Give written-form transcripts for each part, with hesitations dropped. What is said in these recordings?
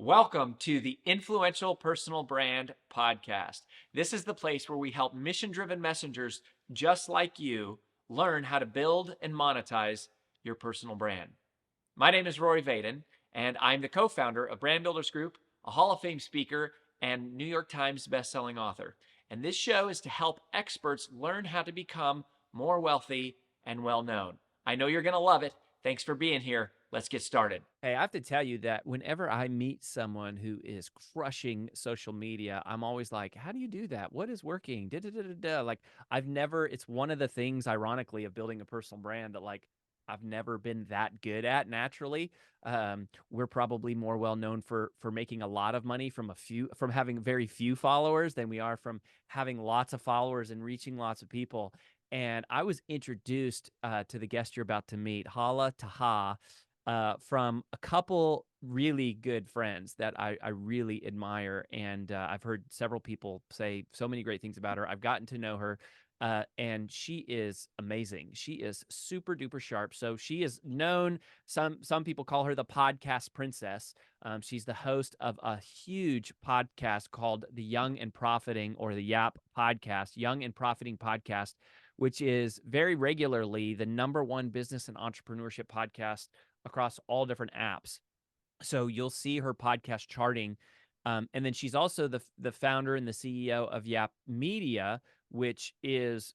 Welcome to the Influential Personal Brand Podcast. This is the place where we help mission-driven messengers just like you learn how to build and monetize your personal brand. My name is Rory Vaden, and I'm the co-founder of Brand Builders Group, a Hall of Fame speaker, and New York Times bestselling author. And this show is to help experts learn how to become more wealthy and well-known. I know you're going to love it. Thanks for being here. Let's get started. Hey, I have to tell you that whenever I meet someone who is crushing social media, I'm always like, how do you do that? What is working? Like, it's one of the things, ironically, of building a personal brand that, like, I've never been that good at naturally. We're probably more well known for making a lot of money from having very few followers than we are from having lots of followers and reaching lots of people. And I was introduced to the guest you're about to meet, Hala Taha, from a couple really good friends that I really admire. And I've heard several people say so many great things about her. I've gotten to know her. And she is amazing. She is super duper sharp. So she is known. Some people call her the podcast princess. She's the host of a huge podcast called the Young and Profiting, or the YAP podcast, Young and Profiting podcast, which is very regularly the #1 business and entrepreneurship podcast across all different apps. So you'll see her podcast charting. And then she's also the founder and the CEO of YAP Media, which is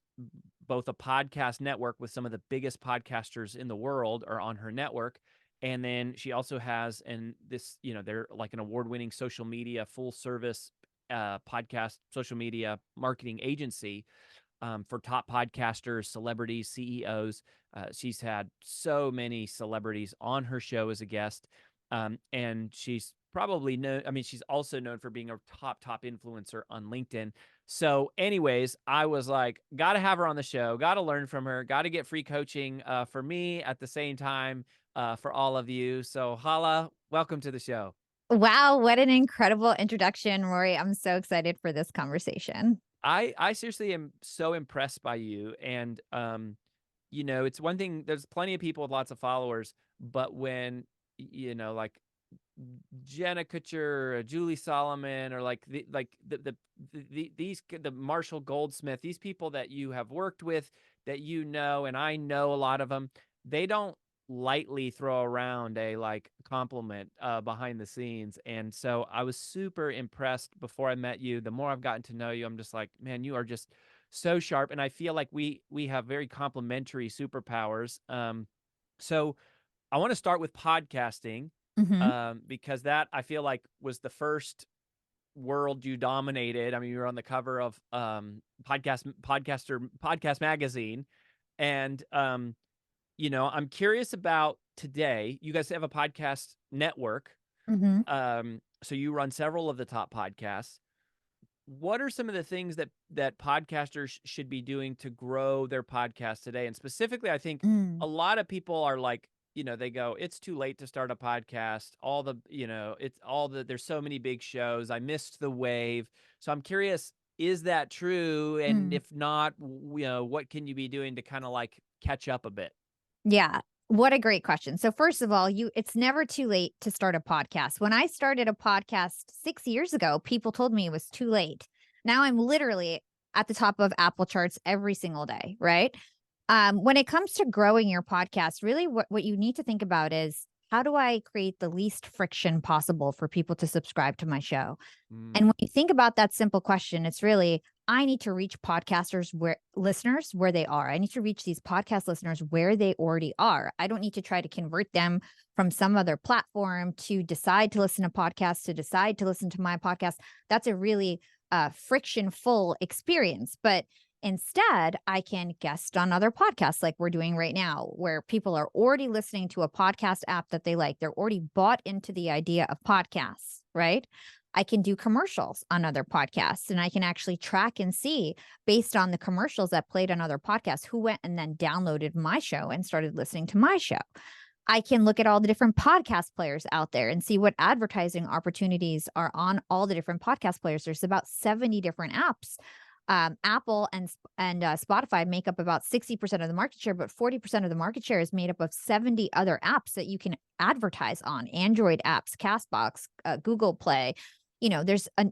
both a podcast network with some of the biggest podcasters in the world are on her network. And then she also has, they're like an award-winning social media, full service podcast, social media marketing agency for top podcasters, celebrities, CEOs. She's had so many celebrities on her show as a guest. And she's probably she's also known for being a top influencer on LinkedIn. So anyways, I was like, got to have her on the show, got to learn from her, got to get free coaching for me at the same time for all of you. So Hala, welcome to the show. Wow, what an incredible introduction, Rory. I'm so excited for this conversation. I seriously am so impressed by you. And, it's one thing, there's plenty of people with lots of followers, but when, like Jenna Kutcher, or Julie Solomon, or like the Marshall Goldsmith, these people that you have worked with, that and I know a lot of them, they don't lightly throw around a compliment behind the scenes. And so I was super impressed before I met you. The more I've gotten to know you, I'm just like, man, you are just so sharp. And I feel like we have very complementary superpowers. So I want to start with podcasting, because that, I feel like, was the first world you dominated. I mean, you were on the cover of Podcast Magazine. And I'm curious about today. You guys have a podcast network. So you run several of the top podcasts. What are some of the things that podcasters should be doing to grow their podcast today? And specifically, I think a lot of people are like, they go, it's too late to start a podcast. There's so many big shows. I missed the wave. So I'm curious, is that true? And if not, what can you be doing to kind of like catch up a bit? Yeah. What a great question. So first of all, it's never too late to start a podcast. When I started a podcast 6 years ago, people told me it was too late. Now I'm literally at the top of Apple charts every single day, right? When it comes to growing your podcast, really what you need to think about is, how do I create the least friction possible for people to subscribe to my show? And when you think about that simple question, it's really, I need to reach listeners where they are. I need to reach these podcast listeners where they already are. I don't need to try to convert them from some other platform to decide to listen to podcasts, to decide to listen to my podcast. That's a really friction-full experience. But instead, I can guest on other podcasts like we're doing right now, where people are already listening to a podcast app that they like. They're already bought into the idea of podcasts, right? I can do commercials on other podcasts, and I can actually track and see, based on the commercials that played on other podcasts, who went and then downloaded my show and started listening to my show. I can look at all the different podcast players out there and see what advertising opportunities are on all the different podcast players. There's about 70 different apps Apple and Spotify make up about 60% of the market share, but 40% of the market share is made up of 70 other apps that you can advertise on. Android apps, Castbox, Google Play. There's a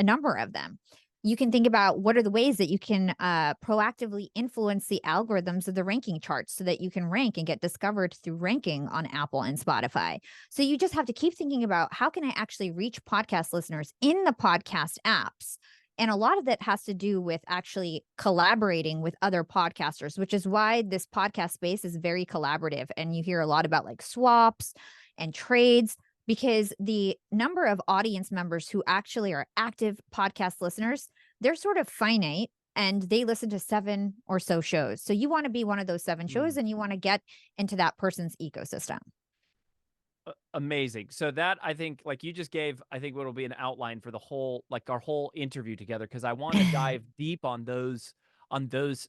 number of them. You can think about what are the ways that you can proactively influence the algorithms of the ranking charts so that you can rank and get discovered through ranking on Apple and Spotify. So you just have to keep thinking about how can I actually reach podcast listeners in the podcast apps? And a lot of that has to do with actually collaborating with other podcasters, which is why this podcast space is very collaborative. And you hear a lot about like swaps and trades, because the number of audience members who actually are active podcast listeners, they're sort of finite and they listen to 7 or so shows. So you want to be one of those 7 shows and you want to get into that person's ecosystem. Amazing. So that, I think, like you just gave, I think what will be an outline for the whole, like our whole interview together, because I want to dive deep on those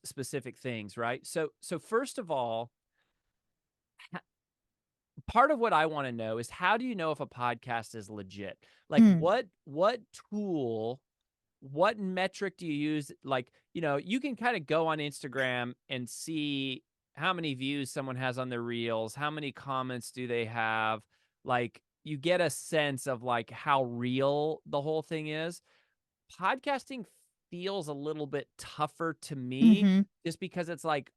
specific things, right? So first of all, part of what I want to know is, how do you know if a podcast is legit? Like what tool, what metric do you use? Like, you can kind of go on Instagram and see how many views someone has on their reels, how many comments do they have? Like, you get a sense of like how real the whole thing is. Podcasting feels a little bit tougher to me, just because it's like,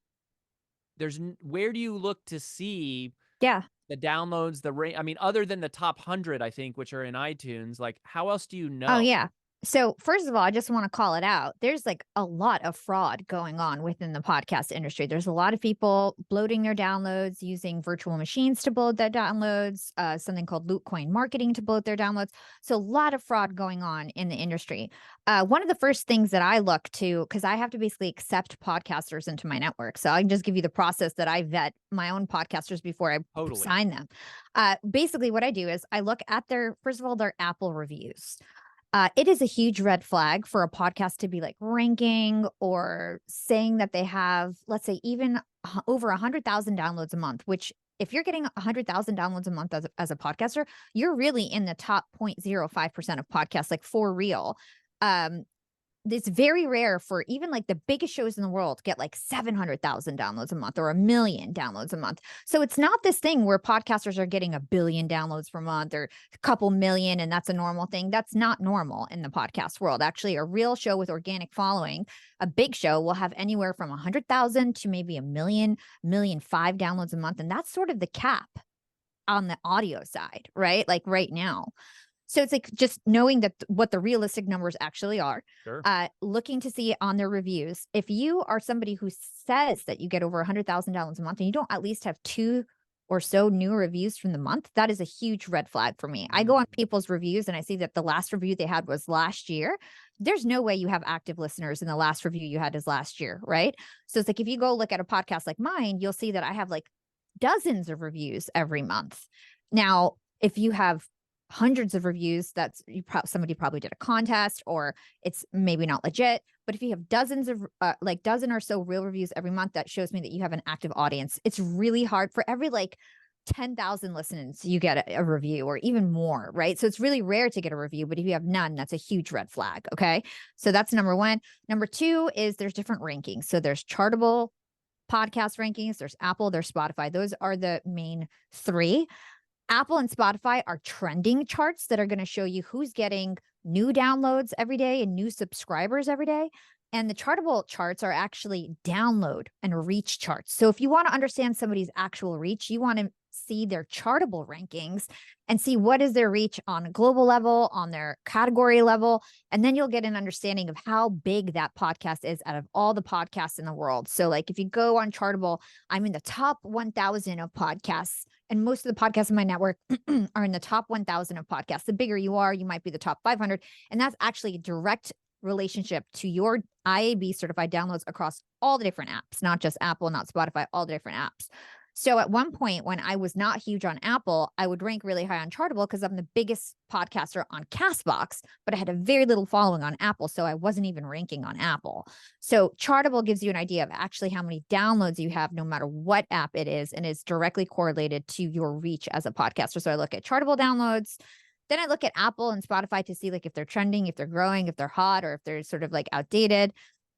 where do you look to see Yeah. the downloads, I mean, other than the top 100, I think, which are in iTunes, like, how else do you Oh, know? yeah. So first of all, I just want to call it out. There's like a lot of fraud going on within the podcast industry. There's a lot of people bloating their downloads, using virtual machines to bloat their downloads, something called loot coin marketing to bloat their downloads. So a lot of fraud going on in the industry. One of the first things that I look to, because I have to basically accept podcasters into my network. So I can just give you the process that I vet my own podcasters before I sign them. Basically what I do is I look at first of all, their Apple reviews. It is a huge red flag for a podcast to be like ranking or saying that they have, let's say, even over 100,000 downloads a month, which if you're getting 100,000 downloads a month as a podcaster, you're really in the top 0.05% of podcasts, like for real. It's very rare for even like the biggest shows in the world to get like 700,000 downloads a month or 1 million downloads a month. So it's not this thing where podcasters are getting 1 billion downloads per month or a couple million, and that's a normal thing. That's not normal in the podcast world. Actually, a real show with organic following, a big show, will have anywhere from 100,000 to maybe 1 million, 1.5 million downloads a month. And that's sort of the cap on the audio side, right? Like right now. So it's like just knowing that what the realistic numbers actually are, looking to see on their reviews. If you are somebody who says that you get over 100,000 downloads a month and you don't at least have 2 or so new reviews from the month, that is a huge red flag for me. I go on people's reviews and I see that the last review they had was last year. There's no way you have active listeners and the last review you had is last year, right? So it's like, if you go look at a podcast like mine, you'll see that I have like dozens of reviews every month. Now, if you have hundreds of reviews, that's somebody probably did a contest, or it's maybe not legit. But if you have dozens of like dozen or so real reviews every month, that shows me that you have an active audience. It's really hard. For every like 10,000 listens, you get a review, or even more, right? So it's really rare to get a review, but if you have none, that's a huge red flag. Okay. So that's number 1. Number 2 is there's different rankings. So there's Chartable podcast rankings, there's Apple, there's Spotify. Those are the main 3. Apple and Spotify are trending charts that are going to show you who's getting new downloads every day and new subscribers every day. And the Chartable charts are actually download and reach charts. So if you want to understand somebody's actual reach, you want to see their Chartable rankings and see what is their reach on a global level, on their category level. And then you'll get an understanding of how big that podcast is out of all the podcasts in the world. So like if you go on Chartable, I'm in the top 1,000 of podcasts. And most of the podcasts in my network are in the top 1,000 of podcasts. The bigger you are, you might be the top 500. And that's actually a direct relationship to your IAB certified downloads across all the different apps, not just Apple, not Spotify, all the different apps. So at one point when I was not huge on Apple, I would rank really high on Chartable because I'm the biggest podcaster on Castbox, but I had a very little following on Apple. So I wasn't even ranking on Apple. So Chartable gives you an idea of actually how many downloads you have, no matter what app it is, and is directly correlated to your reach as a podcaster. So I look at Chartable downloads. Then I look at Apple and Spotify to see like if they're trending, if they're growing, if they're hot, or if they're sort of like outdated.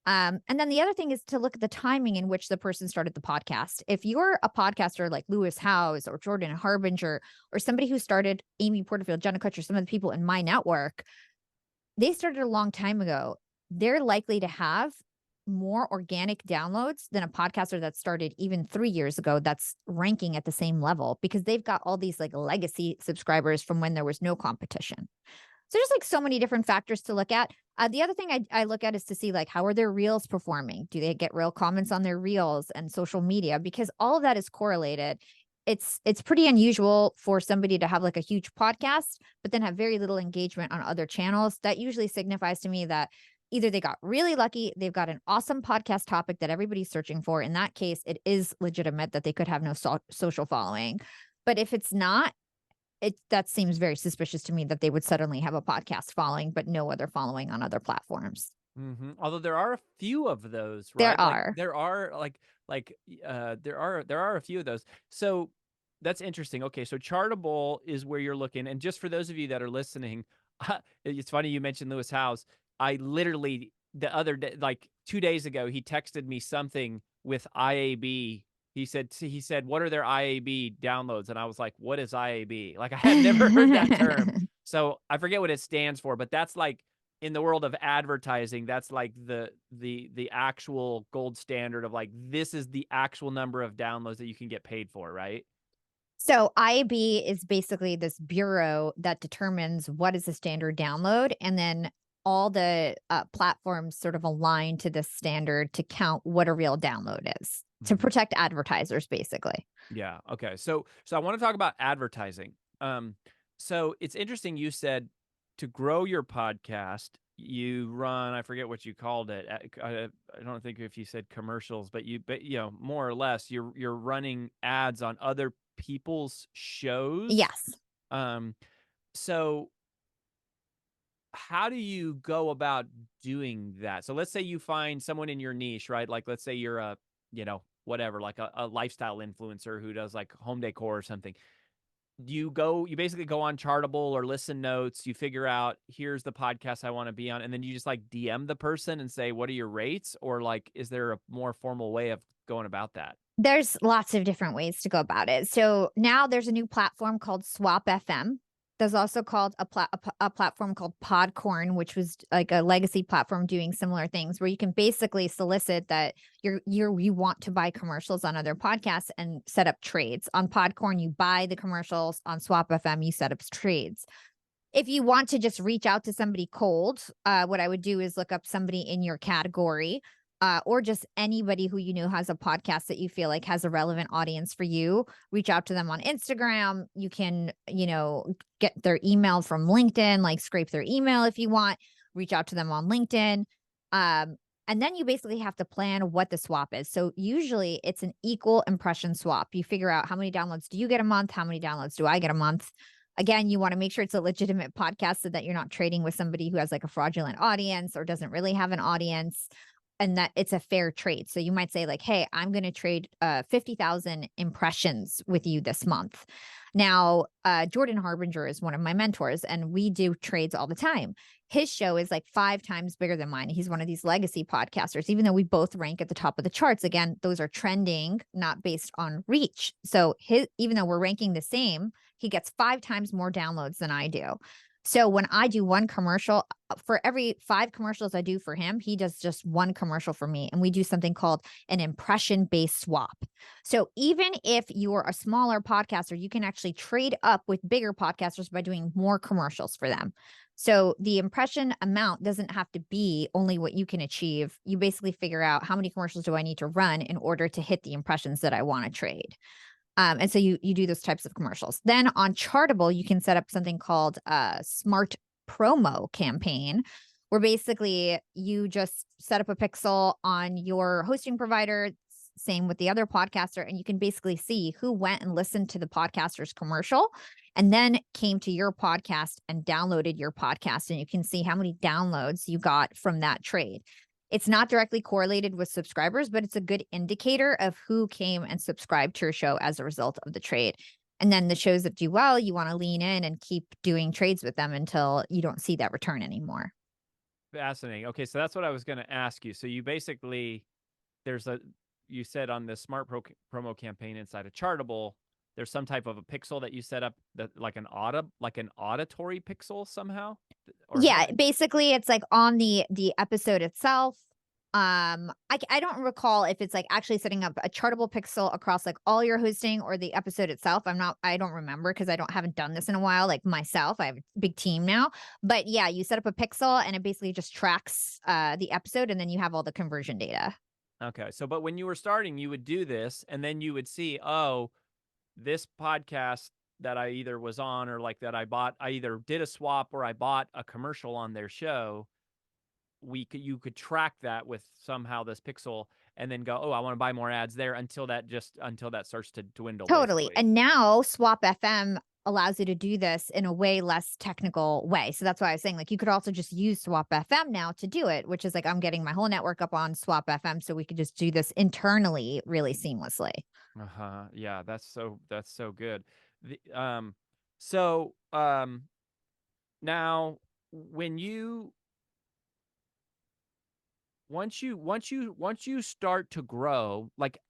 And then the other thing is to look at the timing in which the person started the podcast. If you're a podcaster like Lewis Howes or Jordan Harbinger or somebody who started Amy Porterfield, Jenna Kutcher, some of the people in my network, they started a long time ago. They're likely to have more organic downloads than a podcaster that started even 3 years ago that's ranking at the same level because they've got all these like legacy subscribers from when there was no competition. So there's like so many different factors to look at. The other thing I look at is to see like how are their reels performing? Do they get real comments on their reels and social media? Because all of that is correlated. It's pretty unusual for somebody to have like a huge podcast, but then have very little engagement on other channels. That usually signifies to me that either they got really lucky, they've got an awesome podcast topic that everybody's searching for. In that case, it is legitimate that they could have no social following. But if it's not, that seems very suspicious to me that they would suddenly have a podcast following, but no other following on other platforms. Although there are a few of those, There right? Like are. there are there are a few of those. So that's interesting. Okay, so Chartable is where you're looking. And just for those of you that are listening, it's funny you mentioned Lewis House. I literally the other day, like 2 days ago, he texted me something with IAB. He said, what are their IAB downloads? And I was like, what is IAB? Like I had never heard that term. So I forget what it stands for, but that's like in the world of advertising, that's like the actual gold standard of like, this is the actual number of downloads that you can get paid for, right? So IAB is basically this bureau that determines what is the standard download, and then all the platforms sort of align to this standard to count what a real download is to protect advertisers, basically. Yeah. Okay. So I want to talk about advertising. So it's interesting. You said to grow your podcast, you run. I forget what you called it. I don't think if you said commercials, but you know, more or less, you're running ads on other people's shows. Yes. Um. So how do you go about doing that? So let's say you find someone in your niche, right? Like let's say you're a, you know, whatever, like a lifestyle influencer who does like home decor or something. You basically go on Chartable or Listen Notes, you figure out here's the podcast I want to be on, and then you just like DM the person and say, what are your rates? Or like, is there a more formal way of going about that? There's lots of different ways to go about it. So now there's a new platform called Swap FM. There's also called a platform called Podcorn, which was like a legacy platform doing similar things, where you can basically solicit that you want to buy commercials on other podcasts and set up trades. On Podcorn, you buy the commercials. On Swap FM, you set up trades. If you want to just reach out to somebody cold, what I would do is look up somebody in your category, or just anybody who you know has a podcast that you feel like has a relevant audience for you. Reach out to them on Instagram. You can, get their email from LinkedIn, like scrape their email if you want. Reach out to them on LinkedIn. And then you basically have to plan what the swap is. So usually it's an equal impression swap. You figure out how many downloads do you get a month? How many downloads do I get a month? Again, you want to make sure it's a legitimate podcast so that you're not trading with somebody who has like a fraudulent audience or doesn't really have an audience, and that it's a fair trade. So you might say like, hey, I'm going to trade 50,000 impressions with you this month. Now, Jordan Harbinger is one of my mentors, and we do trades all the time. His show is like 5 times bigger than mine. He's one of these legacy podcasters, even though we both rank at the top of the charts. Again, those are trending, not based on reach. So even though we're ranking the same, he gets 5 times more downloads than I do. So when I do one commercial, for every 5 commercials I do for him, he does just one commercial for me. And we do something called an impression-based swap. So even if you're a smaller podcaster, you can actually trade up with bigger podcasters by doing more commercials for them. So the impression amount doesn't have to be only what you can achieve. You basically figure out how many commercials do I need to run in order to hit the impressions that I want to trade. And so you do those types of commercials. Then on Chartable, you can set up something called a smart promo campaign, where basically you just set up a pixel on your hosting provider, same with the other podcaster, and you can basically see who went and listened to the podcaster's commercial and then came to your podcast and downloaded your podcast. And you can see how many downloads you got from that trade. It's not directly correlated with subscribers, but it's a good indicator of who came and subscribed to your show as a result of the trade. And then the shows that do well, you want to lean in and keep doing trades with them until you don't see that return anymore. Fascinating. Okay, so that's what I was going to ask you. So you basically, there's a, you said on the smart promo campaign inside of Chartable, there's some type of a pixel that you set up that like an auditory pixel somehow, or how Yeah, did? basically it's like on the episode itself. I don't recall if it's like actually setting up a chartable pixel across like all your hosting or the episode itself. I don't remember because haven't done this in a while, like myself. I have a big team now. But yeah, you set up a pixel and it basically just tracks the episode and then you have all the conversion data. Okay, so but when you were starting, you would do this, and then you would see, oh, this podcast that I either was on or like that I bought, I either did a swap or I bought a commercial on their show. You could track that with somehow this pixel and then go, oh, I want to buy more ads there until that starts to dwindle, Totally. basically. And now Swap FM allows you to do this in a way less technical way. So that's why I was saying like you could also just use Swap FM now to do it, which is like I'm getting my whole network up on Swap FM so we could just do this internally really seamlessly. Uh-huh. Yeah, that's so good. The so now when you once you start to grow, like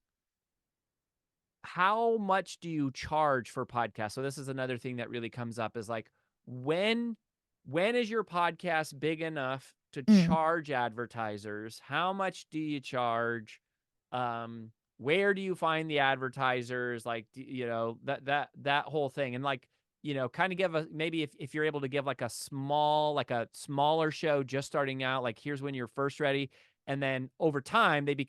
how much do you charge for podcasts? So this is another thing that really comes up is like when when is your podcast big enough to Mm. charge advertisers? How much do you charge? Where do you find the advertisers? Like you know, that whole thing. And like, you know, kind of give a maybe if you're able to give like a smaller show just starting out, like here's when you're first ready. And then over time they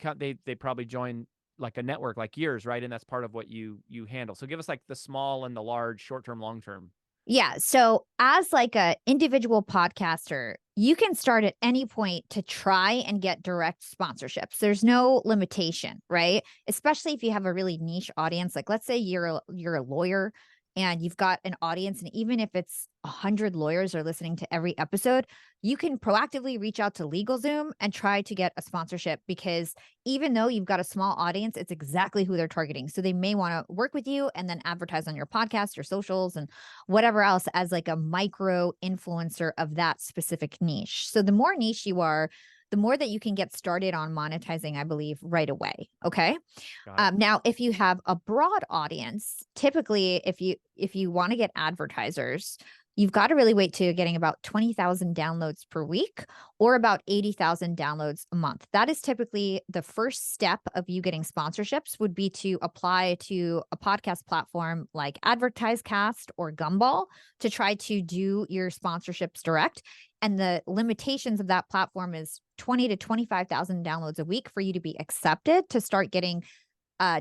probably join like a network like yours, right? And that's part of what you handle. So give us like the small and the large, short term, long term. Yeah. So as like a individual podcaster, you can start at any point to try and get direct sponsorships. There's no limitation, right? Especially if you have a really niche audience. Like let's say you're a lawyer and you've got an audience, and even if it's 100 lawyers are listening to every episode, you can proactively reach out to LegalZoom and try to get a sponsorship because even though you've got a small audience, it's exactly who they're targeting. So they may want to work with you and then advertise on your podcast, your socials, and whatever else as like a micro influencer of that specific niche. So the more niche you are, the more that you can get started on monetizing, I believe, right away. Okay. Got it. Now, if you have a broad audience, typically, if you want to get advertisers, you've got to really wait to getting about 20,000 downloads per week or about 80,000 downloads a month. That is typically the first step of you getting sponsorships would be to apply to a podcast platform like AdvertiseCast or Gumball to try to do your sponsorships direct. And the limitations of that platform is 20 to 25,000 downloads a week for you to be accepted to start getting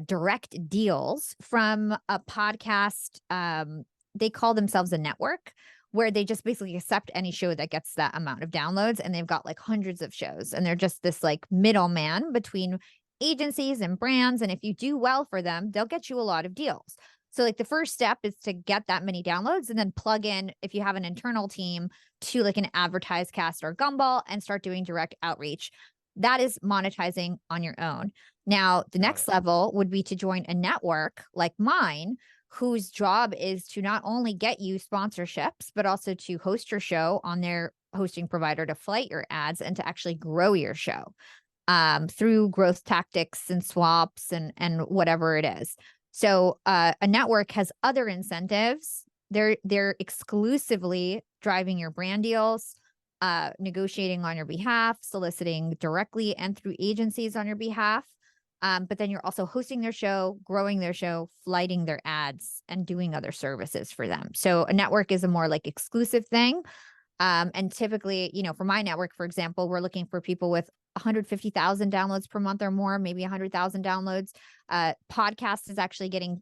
direct deals from a podcast. They call themselves a network where they just basically accept any show that gets that amount of downloads. And they've got like hundreds of shows. And they're just this like middleman between agencies and brands. And if you do well for them, they'll get you a lot of deals. So like the first step is to get that many downloads and then plug in, if you have an internal team, to like an AdvertiseCast or Gumball and start doing direct outreach. That is monetizing on your own. Now, the Got next it. level would be to join a network like mine, whose job is to not only get you sponsorships, but also to host your show on their hosting provider to flight your ads and to actually grow your show through growth tactics and swaps and whatever it is. So a network has other incentives. They're exclusively driving your brand deals, negotiating on your behalf, soliciting directly and through agencies on your behalf. But then you're also hosting their show, growing their show, flighting their ads, and doing other services for them. So a network is a more like exclusive thing. And typically, you know, for my network, for example, we're looking for people with 150,000 downloads per month or more, maybe 100,000 downloads. Podcast is actually getting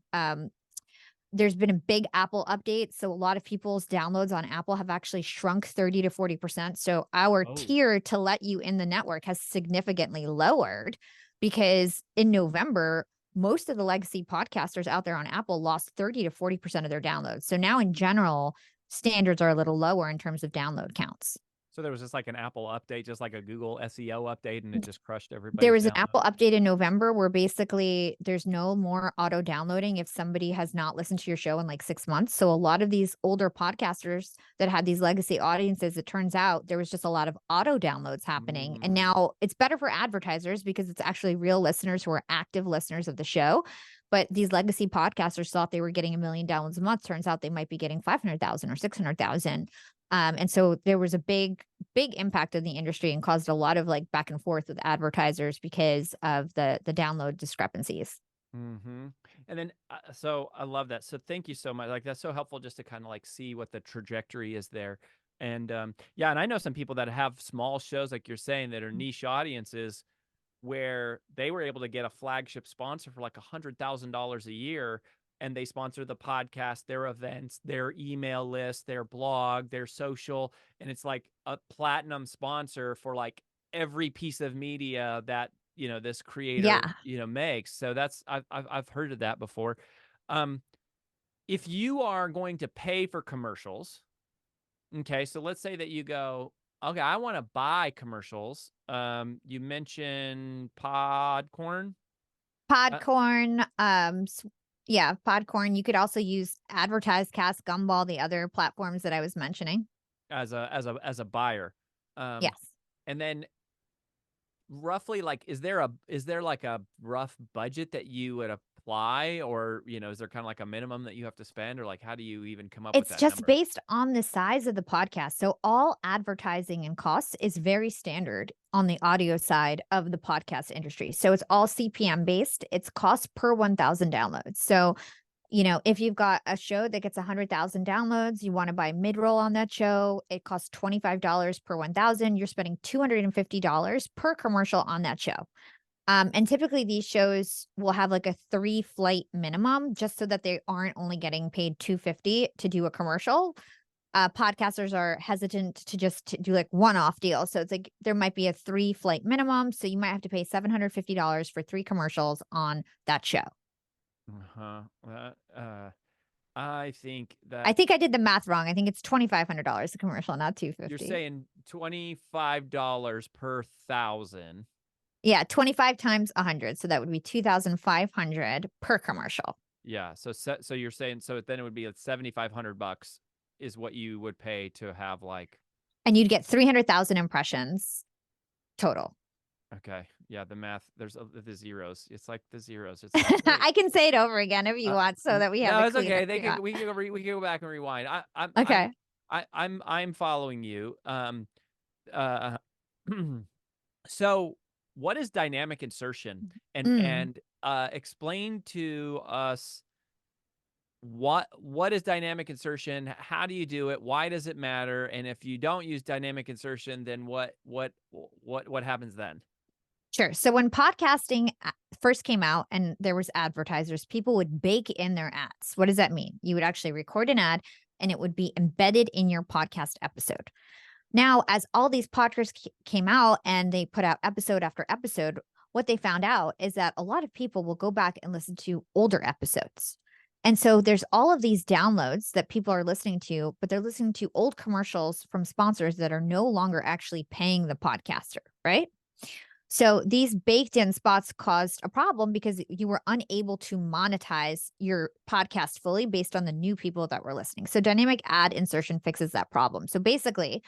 there's been a big Apple update. So a lot of people's downloads on Apple have actually shrunk 30 to 40%. So our Oh, tier to let you in the network has significantly lowered because in November, most of the legacy podcasters out there on Apple lost 30 to 40% of their downloads. So now in general, standards are a little lower in terms of download counts. So there was just like an Apple update, just like a Google SEO update, and it just crushed There everybody's was an download. Apple update in November where basically there's no more auto downloading if somebody has not listened to your show in like 6 months. So a lot of these older podcasters that had these legacy audiences, it turns out there was just a lot of auto downloads happening. And now it's better for advertisers because it's actually real listeners who are active listeners of the show. But these legacy podcasters thought they were getting 1 million downloads a month. Turns out they might be getting 500,000 or 600,000. And so there was a big impact on the industry and caused a lot of like back and forth with advertisers because of the download discrepancies. Mm-hmm. And then, so I love that. So thank you so much. Like that's so helpful just to kind of like see what the trajectory is there. And yeah, and I know some people that have small shows, like you're saying, that are niche audiences where they were able to get a flagship sponsor for like $100,000 a year, and they sponsor the podcast, their events, their email list, their blog, their social, and it's like a platinum sponsor for like every piece of media that this creator Yeah. makes. So that's I've heard of that before. Um, if you are going to pay for commercials, okay, so let's say that you go, okay, I want to buy commercials. You mentioned Podcorn. Podcorn, yeah, Podcorn. You could also use Advertise, Cast, Gumball, the other platforms that I was mentioning. As a buyer. Yes. And then roughly, like, is there like a rough budget that you would apply, or is there kind of like a minimum that you have to spend, or like how do you even come up with It's that just number? based on the size of the podcast. So all advertising and costs is very standard on the audio side of the podcast industry. So it's all CPM based. It's cost per 1,000 downloads. So, if you've got a show that gets 100,000 downloads, you want to buy mid-roll on that show, it costs $25 per 1,000. You're spending $250 per commercial on that show. And typically these shows will have like a 3-flight minimum just so that they aren't only getting paid $250 to do a commercial. Podcasters are hesitant to just do like one-off deals. So it's like there might be a 3-flight minimum. So you might have to pay $750 for 3 commercials on that show. I think that I think I did the math wrong. I think it's $2,500 a commercial, not $250. you're saying $25 per 1,000. Yeah, 25 times 100. So that would be 2,500 per commercial. Yeah. So you're saying, so then it would be like $7,500 is what you would pay to have like. And you'd get 300,000 impressions total. Okay. Yeah. The math, there's the zeros. It's like the zeros. It's like, I can say it over again if you want so that we have no, it it's okay. We can go back and rewind. Okay. I'm following you. So what is dynamic insertion? And explain to us what is dynamic insertion? How do you do it? Why does it matter? And if you don't use dynamic insertion, then what happens then? Sure. So when podcasting first came out and there was advertisers, people would bake in their ads. What does that mean? You would actually record an ad and it would be embedded in your podcast episode. Now, as all these podcasts came out and they put out episode after episode, what they found out is that a lot of people will go back and listen to older episodes. And so there's all of these downloads that people are listening to, but they're listening to old commercials from sponsors that are no longer actually paying the podcaster, right? So these baked in spots caused a problem because you were unable to monetize your podcast fully based on the new people that were listening. So dynamic ad insertion fixes that problem. So basically,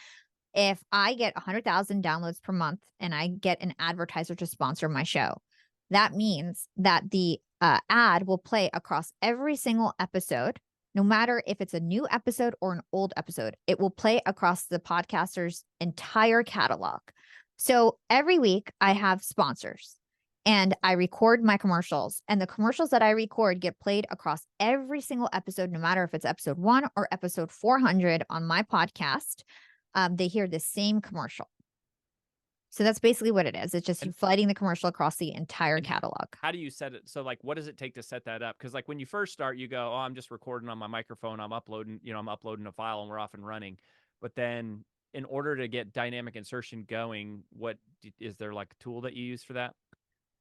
if I get 100,000 downloads per month and I get an advertiser to sponsor my show, that means that the ad will play across every single episode, no matter if it's a new episode or an old episode. It will play across the podcaster's entire catalog. So every week I have sponsors and I record my commercials, and the commercials that I record get played across every single episode, no matter if it's episode 1 or episode 400 on my podcast. They hear the same commercial. So that's basically what it is. It's just you flooding the commercial across the entire catalog. How do you set it? So like, what does it take to set that up? Because like when you first start, you go, oh, I'm just recording on my microphone. I'm uploading a file and we're off and running. But then in order to get dynamic insertion going, what is there like a tool that you use for that?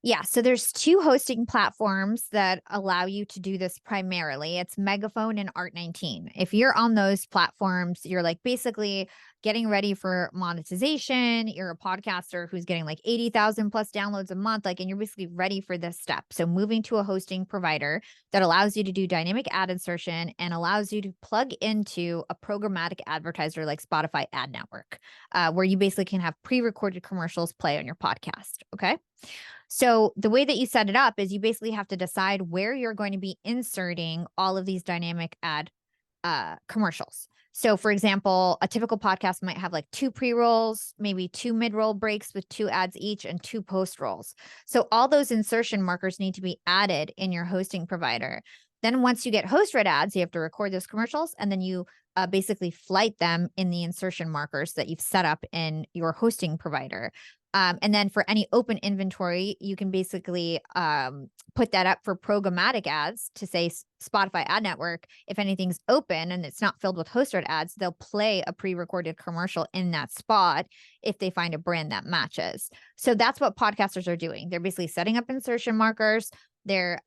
Yeah, so there's 2 hosting platforms that allow you to do this primarily. It's Megaphone and Art19. If you're on those platforms, you're like basically getting ready for monetization. You're a podcaster who's getting like 80,000 plus downloads a month, like, and you're basically ready for this step. So moving to a hosting provider that allows you to do dynamic ad insertion and allows you to plug into a programmatic advertiser like Spotify Ad Network, where you basically can have pre-recorded commercials play on your podcast. Okay. So the way that you set it up is you basically have to decide where you're going to be inserting all of these dynamic ad commercials. So, for example, a typical podcast might have like 2 pre-rolls, maybe 2 mid-roll breaks with 2 ads each and 2 post-rolls. So all those insertion markers need to be added in your hosting provider. Then once you get host-read ads, you have to record those commercials, and then you basically flight them in the insertion markers that you've set up in your hosting provider. And then for any open inventory, you can basically put that up for programmatic ads to say Spotify Ad Network. If anything's open and it's not filled with host-read ads, they'll play a pre-recorded commercial in that spot if they find a brand that matches. So that's what podcasters are doing. They're basically setting up insertion markers. They're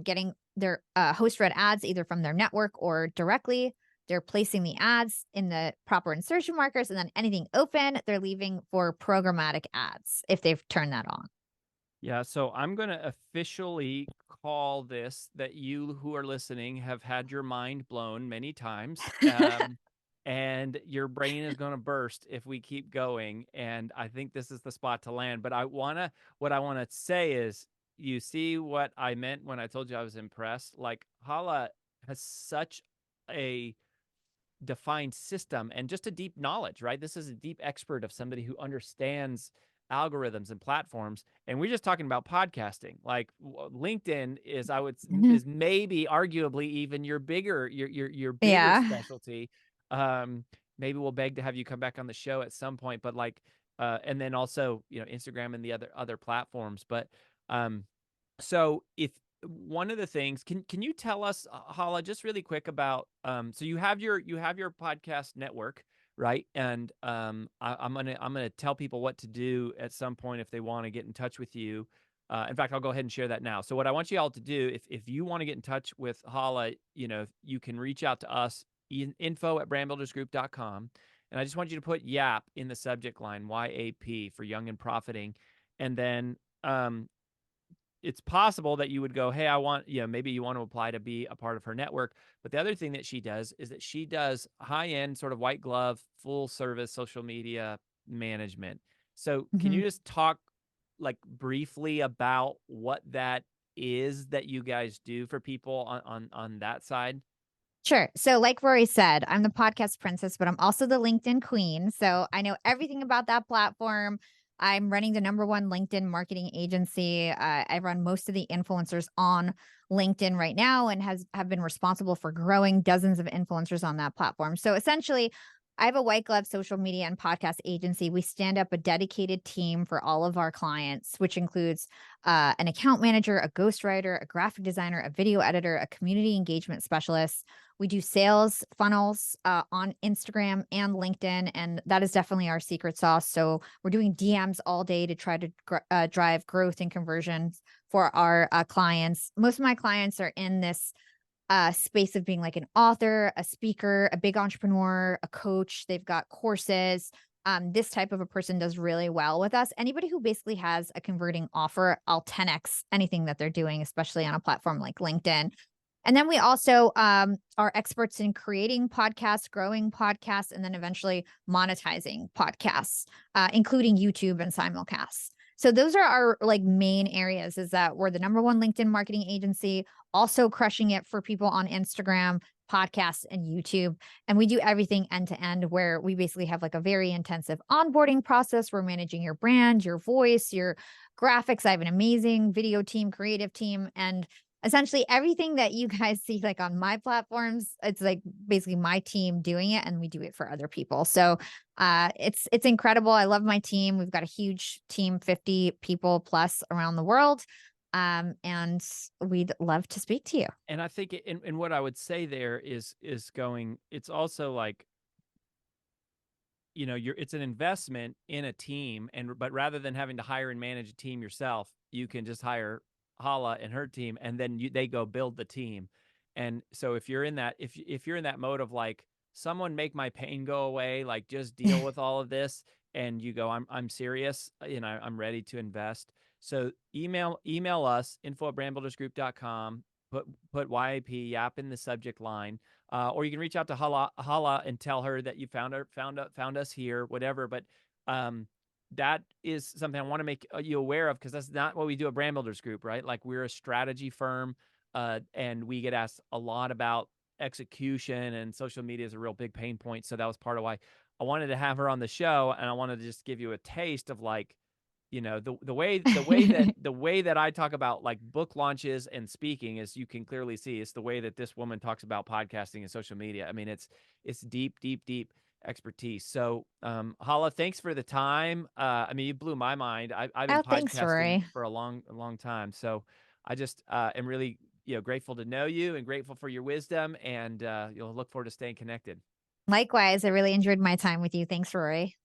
getting their host-read ads either from their network or directly. They're placing the ads in the proper insertion markers, and then anything open, they're leaving for programmatic ads if they've turned that on. Yeah, so I'm going to officially call this that you who are listening have had your mind blown many times. And your brain is going to burst if we keep going. And I think this is the spot to land. But what I want to say is, you see what I meant when I told you I was impressed? Like, Hala has such a defined system and just a deep knowledge, right? This is a deep expert of somebody who understands algorithms and platforms, and we're just talking about podcasting. Like, LinkedIn is, I would is maybe arguably even your bigger Yeah. specialty. Maybe we'll beg to have you come back on the show at some point, but like, and then also, Instagram and the other platforms. But so if one of the things, can you tell us, Hala, just really quick about, so you have your podcast network, right? And I'm gonna tell people what to do at some point if they want to get in touch with you. In fact, I'll go ahead and share that now. So what I want you all to do, if you want to get in touch with Hala, you can reach out to us, info@brandbuildersgroup.com. And I just want you to put YAP in the subject line, YAP, for Young and Profiting. And then it's possible that you would go, hey, maybe you want to apply to be a part of her network. But the other thing that she does is that she does high-end, sort of white glove, full service social media management. So can you just talk like briefly about what that is that you guys do for people on that side? Sure. So, like Rory said, I'm the podcast princess, but I'm also the LinkedIn queen. So, I know everything about that platform. I'm running the #1 LinkedIn marketing agency. I run most of the influencers on LinkedIn right now and have been responsible for growing dozens of influencers on that platform. So, essentially, I have a white glove social media and podcast agency. We stand up a dedicated team for all of our clients, which includes an account manager, a ghostwriter, a graphic designer, a video editor, a community engagement specialist. We do sales funnels on Instagram and LinkedIn, and that is definitely our secret sauce. So we're doing DMs all day to try to drive growth and conversions for our clients. Most of my clients are in this space of being like an author, a speaker, a big entrepreneur, a coach. They've got courses. This type of a person does really well with us. Anybody who basically has a converting offer, I'll 10x anything that they're doing, especially on a platform like LinkedIn. And then we also are experts in creating podcasts, growing podcasts, and then eventually monetizing podcasts, including YouTube and simulcasts. So those are our like main areas, is that we're the #1 LinkedIn marketing agency, also crushing it for people on Instagram, podcasts, and YouTube. And we do everything end to end, where we basically have like a very intensive onboarding process. We're managing your brand, your voice, your graphics. I have an amazing video team, creative team, and essentially everything that you guys see like on my platforms, it's like basically my team doing it, and we do it for other people. So it's incredible. I love my team. We've got a huge team, 50 people plus around the world. And we'd love to speak to you. And I think, and what I would say there is going, it's also like, it's an investment in a team, but rather than having to hire and manage a team yourself, you can just hire Hala and her team, and then they go build the team. And so if you're in that, if you're in that mode of like, someone make my pain go away, like just deal with all of this, and you go, I'm serious, I'm ready to invest. So email us, info@brandbuildersgroup.com, put YAP, YAP in the subject line. Or you can reach out to Hala and tell her that you found us here, whatever. But that is something I want to make you aware of, because that's not what we do at Brand Builders Group, right? Like, we're a strategy firm, and we get asked a lot about execution, and social media is a real big pain point. So that was part of why I wanted to have her on the show, and I wanted to just give you a taste of, like, the way that I talk about, like, book launches and speaking, is, you can clearly see, it's the way that this woman talks about podcasting and social media. I mean, it's deep, deep, deep expertise. So, Hala, thanks for the time. I mean, you blew my mind. I've been Oh, thanks, podcasting Rory. for a long time. So I just am really, grateful to know you, and grateful for your wisdom, and you'll look forward to staying connected. Likewise, I really enjoyed my time with you. Thanks, Rory.